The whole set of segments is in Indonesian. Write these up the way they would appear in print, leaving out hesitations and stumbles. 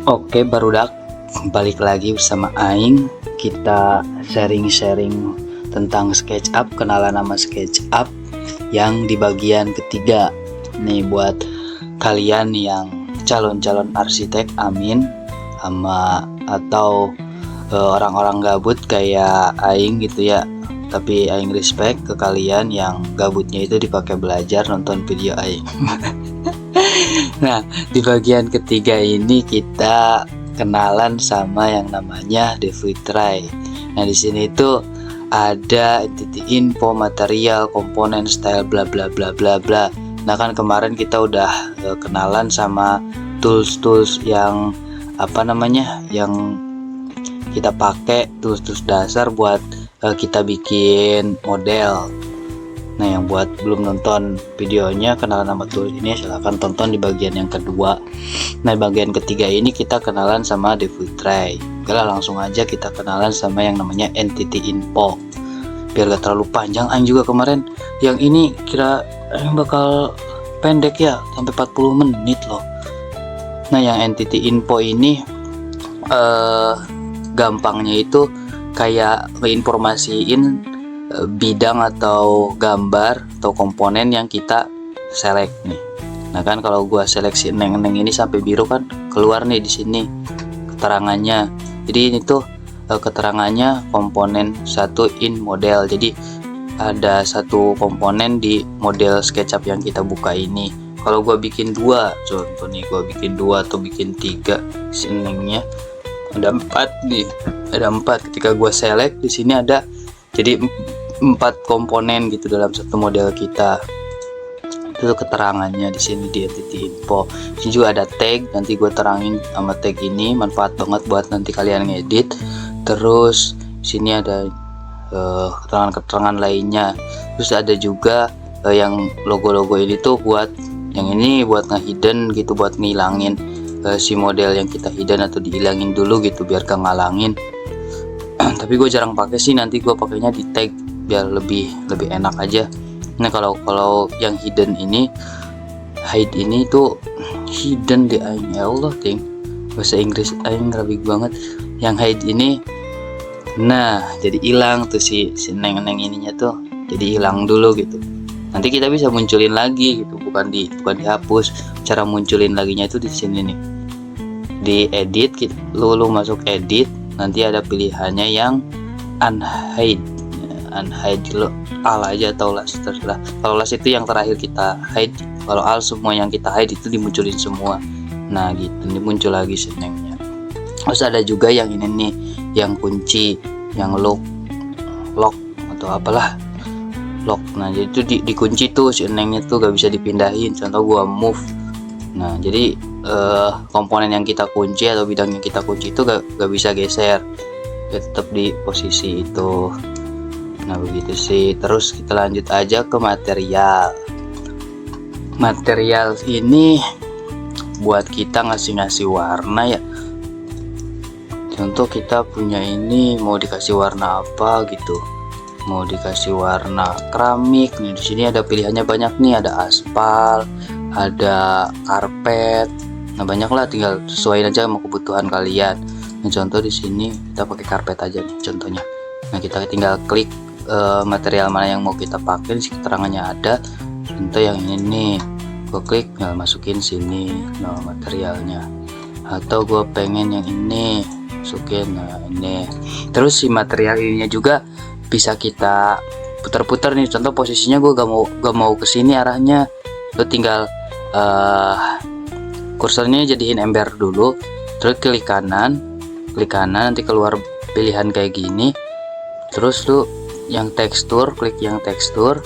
Oke, barudak balik lagi bersama Aing. Kita sharing-sharing tentang SketchUp, kenalan nama SketchUp yang di bagian ketiga. Nih buat kalian yang calon-calon arsitek, amin, atau orang-orang gabut kayak Aing gitu ya. Tapi Aing respect ke kalian yang gabutnya itu dipakai belajar nonton video Aing. Nah, di bagian ketiga ini kita kenalan sama yang namanya DeviTry. Nah, di sini itu ada entity info, material, komponen, style, bla bla bla bla bla. Nah, kan kemarin kita udah kenalan sama tools-tools yang yang kita pakai, tools-tools dasar buat kita bikin model. Nah, yang buat belum nonton videonya kenalan nama tools ini, silahkan tonton di bagian yang kedua. Nah, bagian ketiga ini kita kenalan sama DeviTry. Oke lah, langsung aja kita kenalan sama yang namanya entity info. Biar gak terlalu panjang, Aing juga kemarin yang ini kira bakal pendek ya, sampai 40 menit loh. Nah, yang entity info ini gampangnya itu kayak ngeinformasiin bidang atau gambar atau komponen yang kita select nih. Nah, kan kalau gua seleksi neng ini sampai biru kan keluar nih di sini keterangannya. Jadi ini tuh keterangannya komponen 1 in model. Jadi ada satu komponen di model SketchUp yang kita buka ini. Kalau gua bikin 2, contoh nih gua bikin 2 atau bikin 3, nengnya ada 4 nih. Ada 4. Ketika gua select di sini ada jadi 4 komponen gitu dalam satu model kita. Itu keterangannya di sini di entity info. Di sini juga ada tag, nanti gue terangin sama tag ini, manfaat banget buat nanti kalian ngedit. Terus di sini ada keterangan-keterangan lainnya. Terus ada juga yang logo-logo ini tuh buat yang ini buat nge-hidden gitu, buat ngilangin si model yang kita hidden atau dihilangin dulu gitu biar gak ngalangin. Tapi gue jarang pakai sih, nanti gue pakainya di tag biar lebih enak aja. Nah, kalau yang hidden ini, hide ini tuh hidden di Aing, ya Allah ting, bahasa Inggris Aing rabik banget. Yang hide ini, nah jadi hilang tuh si neng ininya tuh, jadi hilang dulu gitu. Nanti kita bisa munculin lagi gitu, bukan dihapus. Cara munculin laginya itu di sini nih, di edit, lu masuk edit. Nanti ada pilihannya yang unhide lo, al aja atau las, terserah. Kalau las itu yang terakhir kita hide, kalau al semua yang kita hide itu dimunculin semua. Nah gitu, dimuncul lagi senengnya. Terus ada juga yang ini nih, yang kunci, yang lock atau apalah, lock. Nah jadi itu dikunci tuh senengnya tuh gak bisa dipindahin. Contoh gua move. Nah jadi komponen yang kita kunci atau bidang yang kita kunci itu gak bisa geser, ya tetap di posisi itu. Nah begitu sih. Terus kita lanjut aja ke material. Material ini buat kita ngasih warna ya. Contoh kita punya ini mau dikasih warna apa gitu, mau dikasih warna keramik. Nih di sini ada pilihannya banyak nih, ada aspal, ada karpet. Nah banyak lah, tinggal sesuaiin aja sama kebutuhan kalian. Nah contoh di sini kita pakai karpet aja nih contohnya. Nah kita tinggal klik material mana yang mau kita pakai, di keterangannya ada. Contoh yang ini nih, gue klik, tinggal masukin sini nah materialnya. Atau gue pengen yang ini, masukin nah ini. Terus si material ininya juga bisa kita putar-putar nih. Contoh posisinya gue gak mau kesini arahnya, lo tinggal kursornya jadiin ember dulu, terus klik kanan nanti keluar pilihan kayak gini. Terus lu yang tekstur, klik yang tekstur,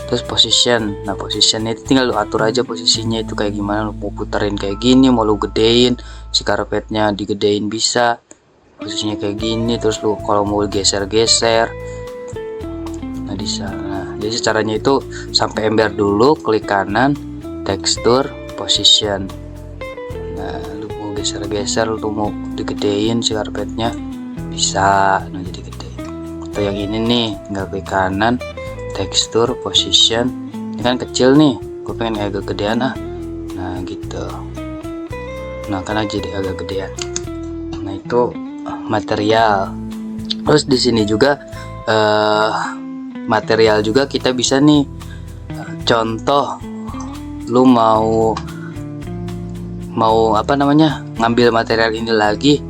terus position. Nah positionnya itu tinggal lu atur aja posisinya itu kayak gimana, lu mau puterin kayak gini, mau lu gedein si karpetnya, digedein bisa posisinya kayak gini. Terus lu kalau mau geser-geser, nah di sana. Jadi caranya itu sampai ember dulu, klik kanan, tekstur, position. Nah lu mau geser-geser, lu mau digedein si karpetnya bisa, nah jadi gede. Atau yang ini nih, tinggal klik kanan, tekstur, position. Ini kan kecil nih, gue pengen agak gedean nah gitu. Nah karena jadi agak gedean. Nah itu material. Terus di sini juga material juga kita bisa nih, contoh lu mau apa namanya, ngambil material ini lagi,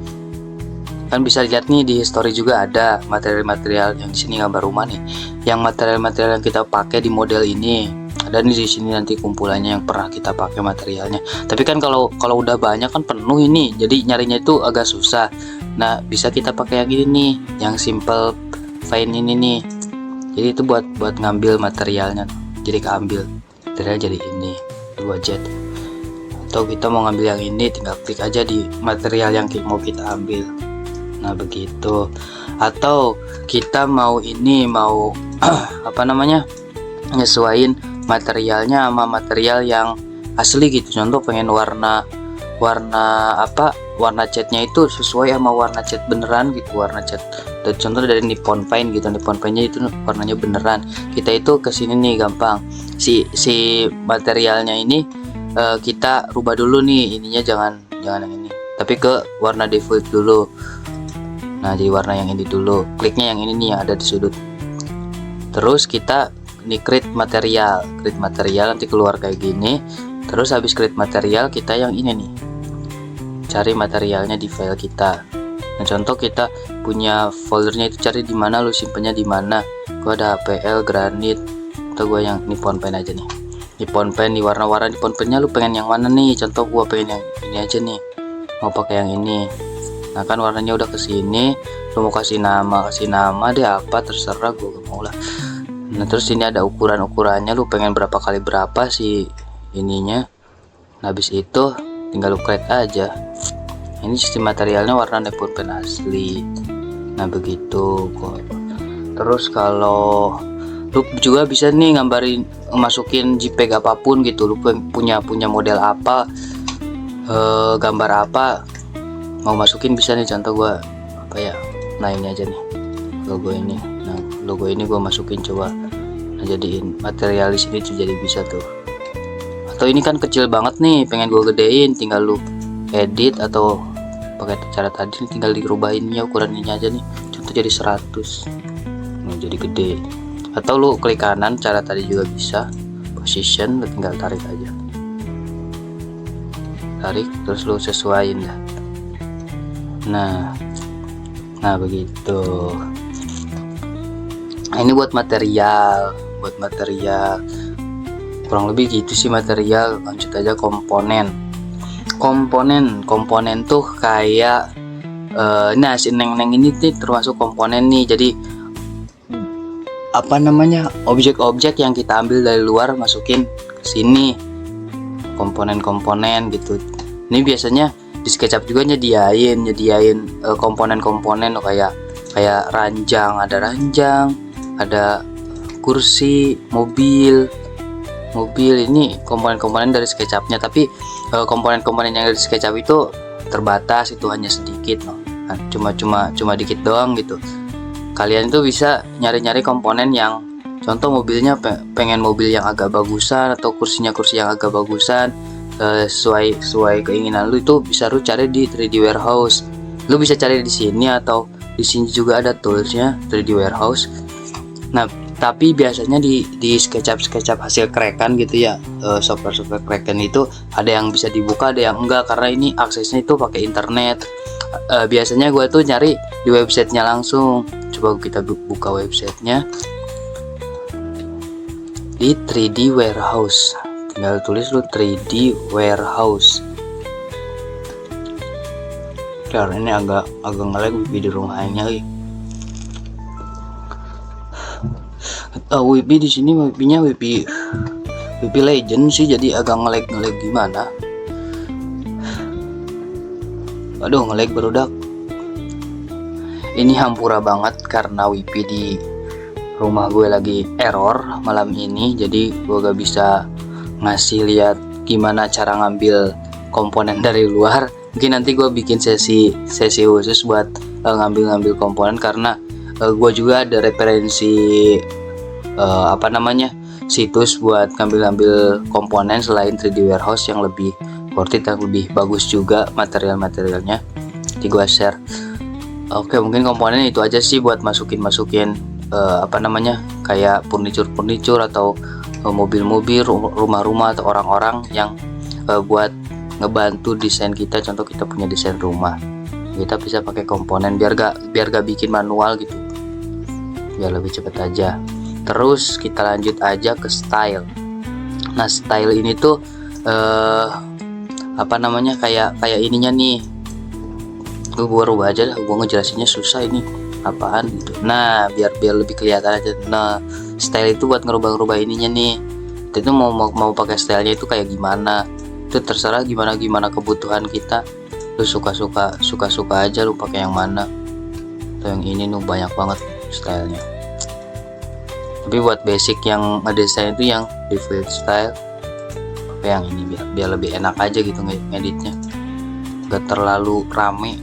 kan bisa lihat nih di history juga ada material-material yang di sini gambar rumah nih, yang material-material yang kita pakai di model ini ada nih di sini, nanti kumpulannya yang pernah kita pakai materialnya. Tapi kan kalau udah banyak kan penuh ini, jadi nyarinya itu agak susah. Nah bisa kita pakai yang ini nih, yang simple find ini nih, jadi itu buat ngambil materialnya, jadi keambil material jadi ini budget. Atau kita mau ngambil yang ini, tinggal klik aja di material yang mau kita ambil. Nah begitu. Atau kita mau ini, mau apa namanya, nyesuaiin materialnya sama material yang asli gitu. Contoh pengen warna catnya itu sesuai sama warna cat beneran gitu, warna cat. Dan contoh dari Nippon Paint gitu, Nippon Paintnya itu warnanya beneran. Kita itu kesini nih gampang, si materialnya ini kita rubah dulu nih, ininya jangan yang ini, tapi ke warna default dulu. Nah jadi warna yang ini dulu, kliknya yang ini nih yang ada di sudut. Terus kita ini create material, nanti keluar kayak gini. Terus habis create material, kita yang ini nih, cari materialnya di file kita. Nah contoh kita punya foldernya itu, cari di mana, lu simpennya di mana. Gua ada HPL Granite, atau gua yang Nippon Paint aja nih, Nippon Paint. Di warna-warna Nippon Paintnya lu pengen yang mana nih? Contoh gua pengen yang ini aja nih, mau pakai yang ini. Nah kan warnanya udah kesini, lu mau kasih nama deh apa, terserah, gua gak mau lah. Nah terus ini ada ukurannya, lu pengen berapa kali berapa sih ininya. Nah habis itu tinggal lu create aja. Ini sistem materialnya warna Nippon Paint asli. Nah begitu kok. Terus kalau lu juga bisa nih gambarin, masukin JPEG apapun gitu, lu punya model apa, gambar apa mau masukin bisa nih. Contoh gua apa ya, nah ini aja nih logo ini. Nah logo ini gua masukin, coba. Nah jadiin material di sini tuh jadi bisa tuh. Atau ini kan kecil banget nih, pengen gua gedein, tinggal lu edit atau pakai cara tadi, tinggal dirubahin ya ukuran ini aja nih. Contoh jadi 100. Nah jadi gede. Atau lu klik kanan, cara tadi juga bisa, position, lu tinggal tarik aja, tarik terus lu sesuaiin dah. Nah begitu. Nah ini buat material kurang lebih gitu sih material. Lanjut aja komponen tuh kayak nah si neng ini nih termasuk komponen nih. Jadi apa namanya, objek-objek yang kita ambil dari luar masukin ke sini, komponen gitu. Ini biasanya di SketchUp juga nyediain komponen-komponen kayak ranjang, ada kursi, mobil. Ini komponen-komponen dari SketchUp-nya. Tapi komponen-komponen yang dari SketchUp itu terbatas, itu hanya sedikit loh. Nah, cuma dikit doang gitu. Kalian itu bisa nyari-nyari komponen yang, contoh mobilnya pengen mobil yang agak bagusan, atau kursi yang agak bagusan, sesuai keinginan lu, itu bisa lu cari di 3D Warehouse. Lu bisa cari di sini, atau di sini juga ada toolsnya 3D Warehouse. Nah tapi biasanya di SketchUp hasil krekan gitu ya, software krekan itu ada yang bisa dibuka, ada yang enggak, karena ini aksesnya itu pakai internet. Biasanya gue tuh nyari di websitenya langsung. Coba kita buka websitenya di 3D Warehouse, tinggal tulis lu 3D Warehouse. Karena ini agak nge-lag di rumahnya lagi. WP di sini, WP-nya WP Legend sih, jadi agak nge-lag gimana. Aduh nge-lag berudak. Ini hampura banget karena WP di rumah gue lagi error malam ini, jadi gue gak bisa ngasih lihat gimana cara ngambil komponen dari luar. Mungkin nanti gue bikin sesi khusus buat ngambil komponen, karena gue juga ada referensi situs buat ngambil komponen selain 3D Warehouse yang lebih worth it, yang lebih bagus juga materialnya di gua share. Oke, mungkin komponen itu aja sih buat masukin kayak furniture atau mobil-mobil, rumah-rumah atau orang-orang yang buat ngebantu desain kita. Contoh kita punya desain rumah, kita bisa pakai komponen biar gak bikin manual gitu, biar lebih cepet aja. Terus kita lanjut aja ke style. Nah, style ini tuh kayak ininya nih, gua rubah aja lah, gua ngejelasinnya susah ini apaan gitu. Nah, biar lebih kelihatan aja. Nah, style itu buat ngerubah ininya nih. Itu mau pakai stylenya itu kayak gimana, itu terserah gimana kebutuhan kita. Lu suka aja lu pakai yang mana. Atau yang ini nih banyak banget stylenya. Tapi buat basic yang ngedesain itu yang default style, pakai yang ini biar lebih enak aja gitu ngeditnya, gak terlalu rame.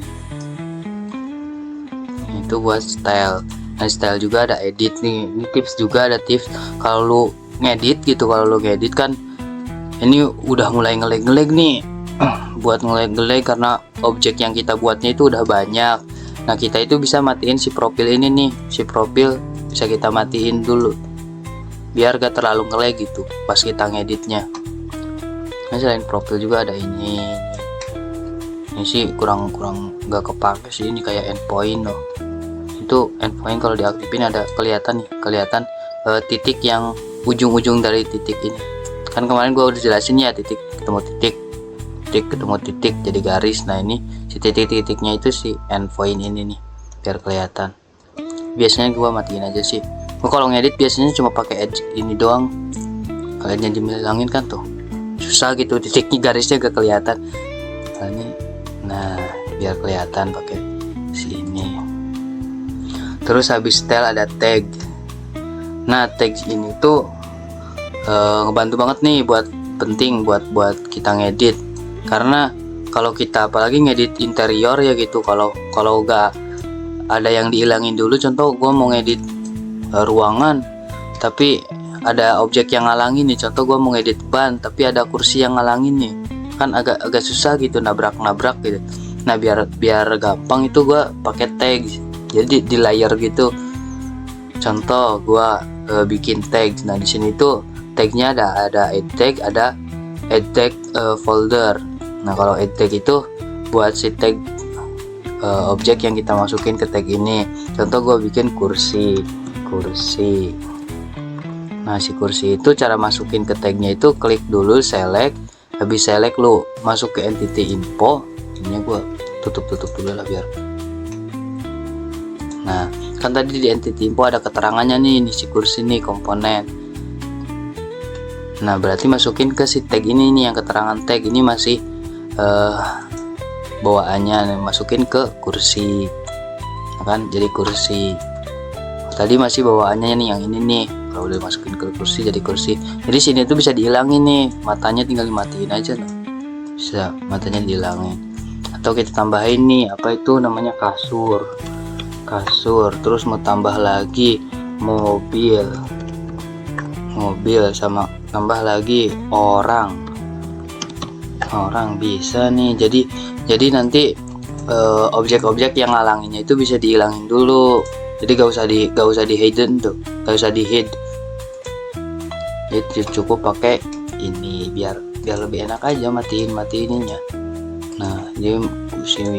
Itu buat style. Nah, style juga ada edit nih. Ini tips juga, ada tips kalau lu ngedit kan ini udah mulai ngelag nih. Buat ngelag karena objek yang kita buatnya itu udah banyak. Nah, kita itu bisa matiin si profil ini nih. Si profil bisa kita matiin dulu biar gak terlalu ngelag gitu pas kita ngeditnya. Nah, selain profil juga ada ini sih kurang gak kepake sih. Ini kayak endpoint loh. Itu endpoint kalau diaktifin ada kelihatan titik yang ujung-ujung dari titik ini. Kan kemarin gua udah jelasin ya, titik ketemu titik jadi garis. Nah, ini si titiknya itu si endpoint ini nih biar kelihatan. Biasanya gua matiin aja sih. Gua kalau ngedit biasanya cuma pakai edge ini doang. Kalian jangan dimilangin kan tuh. Susah gitu, titiknya garisnya gak kelihatan. Nah, biar kelihatan pakai sini. Terus habis style ada tag. Nah, tag ini tuh ngebantu banget nih, penting buat kita ngedit. Karena kalau kita apalagi ngedit interior ya gitu, kalau gak ada yang dihilangin dulu. Contoh gue mau ngedit ruangan tapi ada objek yang ngalangin nih. Contoh gue mau ngedit ban tapi ada kursi yang ngalangin nih, kan agak susah gitu, nabrak gitu. Nah, biar gampang itu gue pakai tag. Jadi di layer gitu. Contoh gua bikin tag. Nah, di sini tuh tagnya ada add tag folder. Nah, kalau add tag itu buat si tag objek yang kita masukin ke tag ini. Contoh gua bikin kursi. Nah, si kursi itu cara masukin ke tagnya itu klik dulu select, habis select lu masuk ke entity info. Ini gua tutup dulu lah biar. Nah, kan tadi di entity info ada keterangannya nih si kursi nih komponen. Nah, berarti masukin ke si tag ini nih, yang keterangan tag ini masih bawaannya, masukin ke kursi. Nah, kan jadi kursi. Tadi masih bawaannya nih yang ini nih. Kalau udah masukin ke kursi jadi kursi. Jadi sini tuh bisa dihilangin nih, matanya tinggal dimatiin aja loh. Bisa matanya dihilangin. Atau kita tambahin nih, apa itu namanya, kasur. Terus mau tambah lagi mobil sama tambah lagi orang bisa nih. Jadi nanti objek-objek yang ngalanginnya itu bisa dihilangin dulu. Jadi gak usah di hidden tuh, gak usah di hide. Jadi cukup pakai ini biar lebih enak aja matiin ininya. Nah, jadi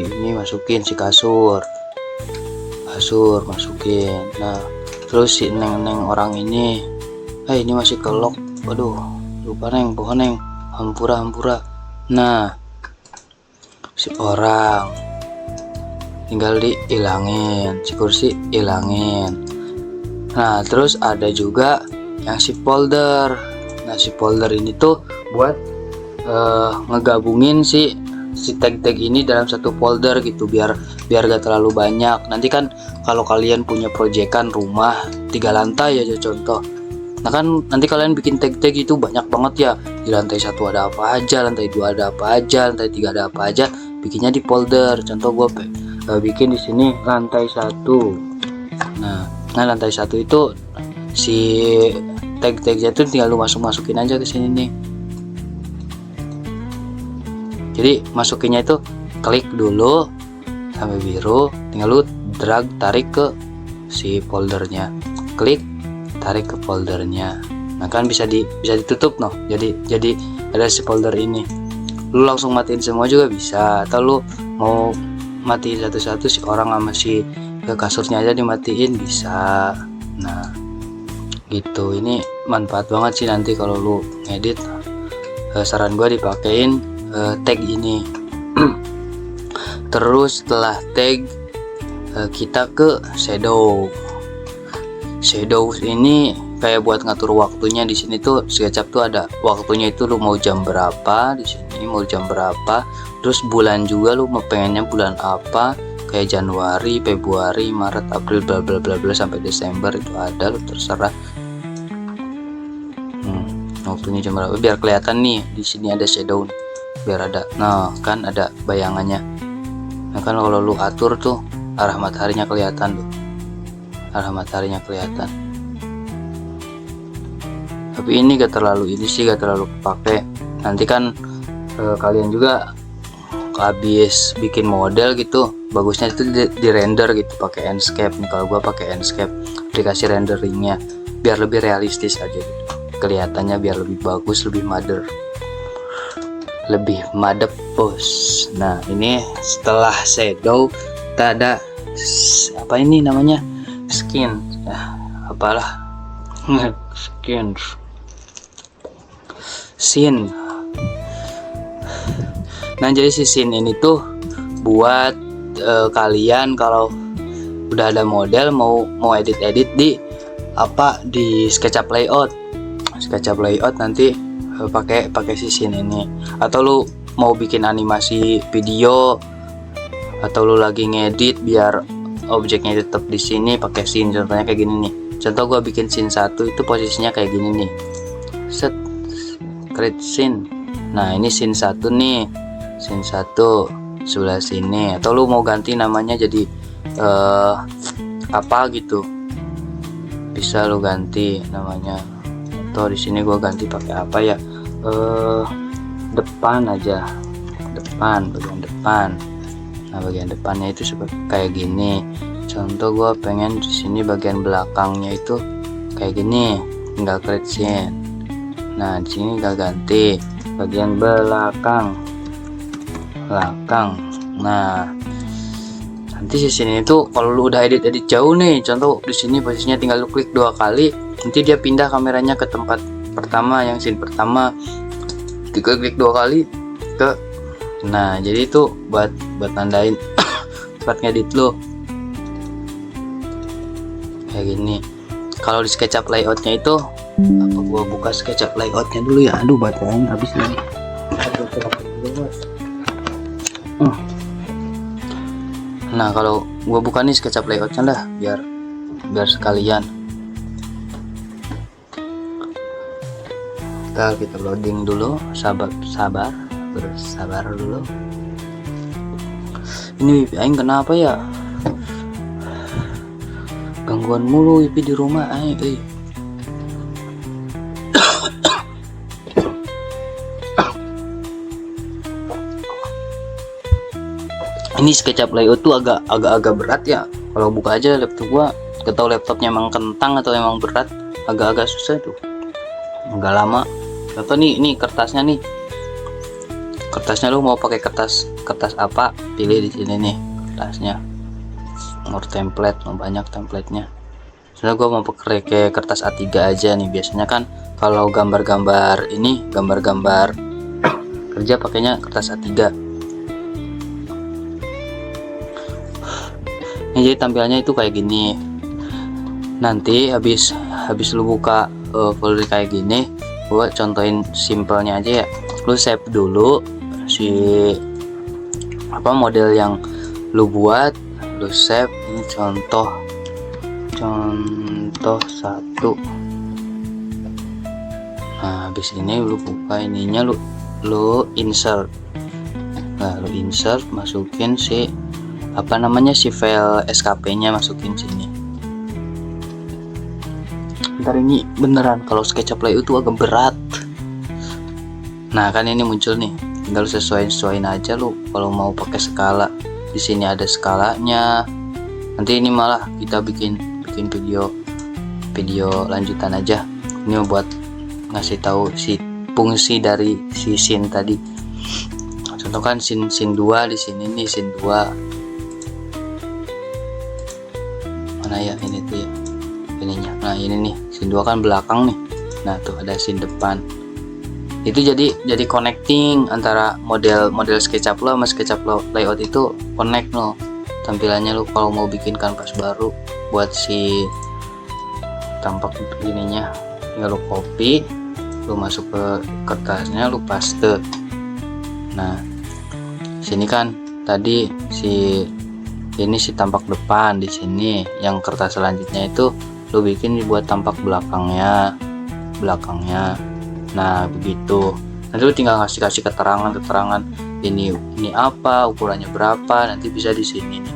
ini masukin si kasur masukin. Nah, terus si neng orang ini ini masih kelok. Waduh, lupa neng, pohon neng, hampura. Nah, si orang tinggal dihilangin, si kursi hilangin. Nah, terus ada juga yang si folder. Nah, si folder ini tuh buat ngegabungin si tag-tag ini dalam satu folder gitu, biar gak terlalu banyak. Nanti kan kalau kalian punya proyekan rumah 3 lantai aja contoh, nah kan nanti kalian bikin tag-tag itu banyak banget ya. Di lantai 1 ada apa aja, lantai 2 ada apa aja, lantai 3 ada apa aja, bikinnya di folder. Contoh gue bikin di sini lantai 1. Nah, lantai 1 itu si tag-tagnya tuh tinggal lu masukin aja ke sini nih. Jadi masukinnya itu klik dulu sampai biru, tinggal lu drag tarik ke si foldernya, klik tarik ke foldernya. Nah kan bisa ditutup noh, jadi ada si folder ini. Lu langsung matiin semua juga bisa, atau lu mau matiin satu-satu, si orang sama si kasurnya aja dimatiin bisa. Nah gitu, ini manfaat banget sih nanti kalau lu ngedit. Saran gua dipakein tag ini. Terus setelah tag kita ke shadow. Shadow ini kayak buat ngatur waktunya. Di sini tuh SketchUp tuh ada waktunya, itu lu mau jam berapa, di sini mau jam berapa. Terus bulan juga, lu mau pengennya bulan apa, kayak Januari, Februari, Maret, April, bla bla bla bla sampai Desember itu ada, lu terserah. Waktunya jam berapa biar kelihatan nih, di sini ada shadow biar ada. Nah kan ada bayangannya. Nah kan kalau lu atur tuh arah mataharinya kelihatan tuh, arah mataharinya kelihatan. Tapi ini gak terlalu kepake. Nanti kan kalian juga habis bikin model gitu, bagusnya itu di render gitu pakai Enscape nih. Kalau gua pakai Enscape, aplikasi renderingnya, biar lebih realistis aja gitu kelihatannya, biar lebih bagus, lebih madep bos. Nah ini setelah shadow kita ada apa ini namanya, skin, apalah scene. Nah jadi si scene ini tuh buat kalian kalau udah ada model mau edit di SketchUp layout nanti pakai si scene ini. Atau lu mau bikin animasi video, atau lu lagi ngedit biar objeknya tetap di sini, pakai scene. Contohnya kayak gini nih, contoh gua bikin scene 1 itu posisinya kayak gini nih, set, create scene. Nah ini scene 1 nih, scene 1 sebelah sini. Atau lu mau ganti namanya jadi apa gitu, bisa lu ganti namanya. Atau di sini gua ganti pakai apa ya, depan aja, bagian depan. Nah bagian depannya itu seperti kayak gini. Contoh gua pengen di sini bagian belakangnya itu kayak gini, tinggal create scene. Nah di sini tinggal ganti bagian belakang. Nah nanti di sini itu kalau lu udah edit jauh nih, contoh di sini posisinya tinggal lu klik 2 kali, nanti dia pindah kameranya ke tempat pertama, yang scene pertama. Klik 2 kali ke. Nah jadi itu buat nandain tempat ngedit lo kayak gini. Kalau di SketchUp layoutnya itu apa, gua buka SketchUp layoutnya dulu ya. Aduh baterainya habis lagi. Nah kalau gua buka nih SketchUp layoutnya dah, biar sekalian. Kita loading dulu, bersabar dulu. Ini wifi aing kenapa ya, gangguan mulu wifi di rumah aing. Ini SketchUp layout tuh agak berat ya. Kalau buka aja laptop gua, gak tau laptopnya emang kentang atau emang berat, agak susah tuh, agak lama. Atau nih kertasnya nih, kertasnya lu mau pakai kertas apa, pilih di sini nih kertasnya, nomor template, mau banyak templatenya. Soalnya gua mau pakai kertas A3 aja nih. Biasanya kan kalau gambar-gambar kerja pakainya kertas A3. Ini jadi tampilannya itu kayak gini. Nanti habis lu buka folder kayak gini, gua contohin simpelnya aja ya. Lu save dulu si model yang lu buat, lu save. Ini contoh 1. Nah habis ini lu buka ininya, lu insert. Nah lu insert, masukin si si file SKP nya, masukin sini. Ntar ini beneran kalau SketchUp layout itu agak berat. Nah kan ini muncul nih, tinggal sesuaiin aja lu kalau mau pakai skala. Di sini ada skalanya. Nanti ini malah kita bikin video lanjutan aja. Ini buat ngasih tahu si fungsi dari si scene tadi. Contoh kan scene 2 di sini nih, scene 2 mana ya, ini tuh ya ininya. Nah ini nih scene 2 kan belakang nih. Nah tuh ada scene depan. Itu jadi connecting antara model SketchUp lo sama SketchUp layout itu connect lo tampilannya. Lo kalau mau bikin kanvas baru buat si tampak ininya, tinggal lo copy, lo masuk ke kertasnya, lo paste. Nah sini kan tadi si tampak depan, di sini yang kertas selanjutnya itu lo bikin buat tampak belakangnya. Nah begitu, nanti lu tinggal kasih keterangan ini apa, ukurannya berapa, nanti bisa di sini nih.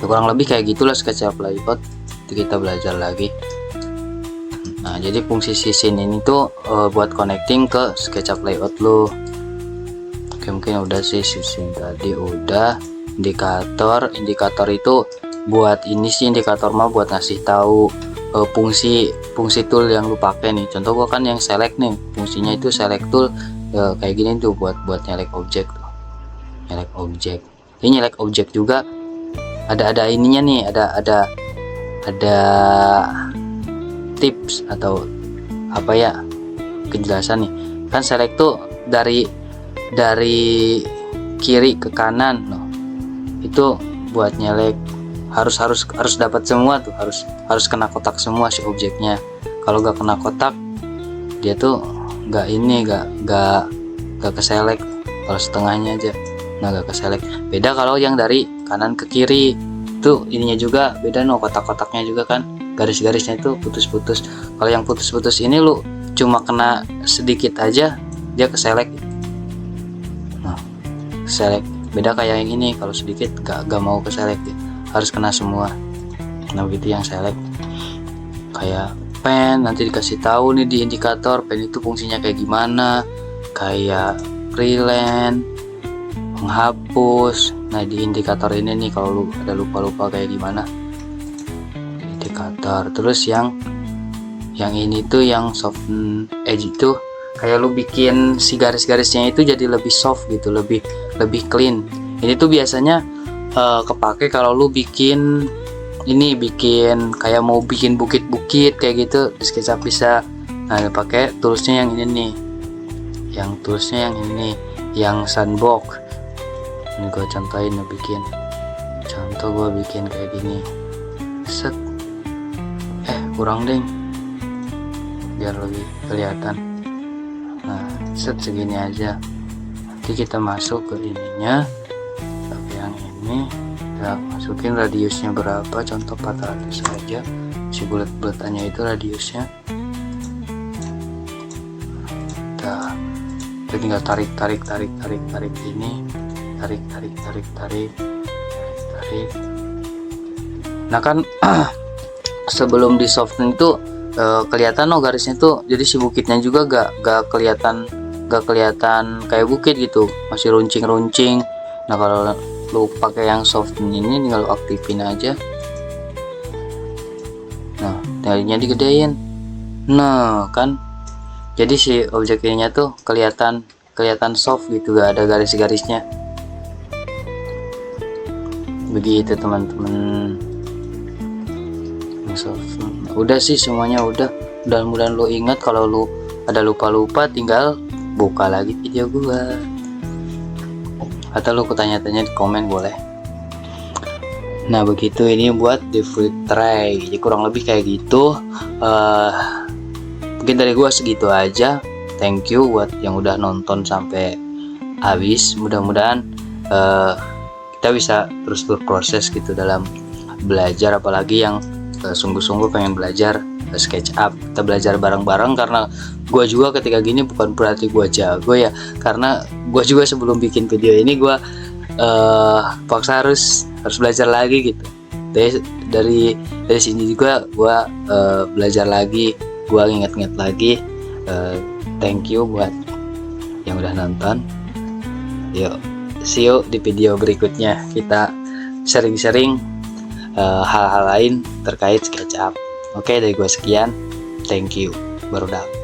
Kurang lebih kayak gitulah SketchUp layout. Nanti kita belajar lagi. Nah jadi fungsi scene ini tuh buat connecting ke SketchUp layout lu. Oke, mungkin udah sih scene tadi udah. Indikator itu buat ini sih, indikator mah buat ngasih tahu fungsi tool yang lu pakai nih. Contoh gua kan yang select nih, fungsinya itu select tool kayak gini tuh buat nyelek objek tuh. Nyelek objek. Ini nyelek objek juga ada ininya nih, ada tips atau apa ya, kejelasan nih. Kan select tuh dari kiri ke kanan loh. Itu buat nyelek harus dapat semua tuh, harus kena kotak semua si objeknya. Kalau gak kena kotak dia tuh gak keselek. Kalau setengahnya aja nah gak keselek. Beda kalau yang dari kanan ke kiri tuh ininya juga beda no, kotak-kotaknya juga kan garis-garisnya itu putus-putus. Kalau yang putus-putus ini lu cuma kena sedikit aja dia keselek. Nah keselek. Beda kayak yang ini, kalau sedikit gak mau keselek dia, harus kena semua. Nah begitu yang select. Kayak pen nanti dikasih tahu nih di indikator pen itu fungsinya kayak gimana, kayak freelance, menghapus. Nah di indikator ini nih kalau lu ada lupa kayak gimana indikator. Terus yang ini tuh yang soft edge itu kayak lu bikin si garis-garisnya itu jadi lebih soft gitu, lebih clean. Ini tuh biasanya kepake kalau lu bikin kayak mau bikin bukit-bukit kayak gitu di SketchUp bisa. Nah pakai toolsnya yang ini nih, yang sandbox. Ini gue contohin bikin kayak gini, set kurang deh biar lebih kelihatan. Nah set segini aja, nanti kita masuk ke ininya. Tapi yang ini kita masukin radiusnya berapa, contoh 400 saja, si bulat-bulatannya itu radiusnya. Kita tinggal tarik ini, tarik. Nah kan sebelum di soften itu kelihatan garisnya tuh, jadi si bukitnya juga gak kelihatan kayak bukit gitu, masih runcing. Nah kalau lu pakai yang soften ini tinggal lu aktifin aja. Nah tinggalnya digedein. Nah kan jadi si objek ininya tuh kelihatan soft gitu, gak ada garis-garisnya. Begitu teman-teman. Udah sih semuanya udah. Mudah-mudahan lo ingat. Kalau lo ada lupa tinggal buka lagi video gua, atau lo tanya-tanya di komen boleh. Nah begitu, ini buat the fruit tray. Jadi kurang lebih kayak gitu. Mungkin dari gua segitu aja. Thank you buat yang udah nonton sampai habis. Mudah-mudahan kita bisa terus berproses gitu dalam belajar, apalagi yang sungguh-sungguh pengen belajar SketchUp. Kita belajar bareng-bareng, karena gue juga ketika gini bukan berarti gue jago ya, karena gue juga sebelum bikin video ini gue paksa harus belajar lagi gitu. Dari sini juga gue belajar lagi, gue inget-inget lagi. Thank you buat yang udah nonton. Yuk, see you di video berikutnya. Kita sering-sering hal-hal lain terkait SketchUp. Oke, dari gue sekian. Thank you. Barudak.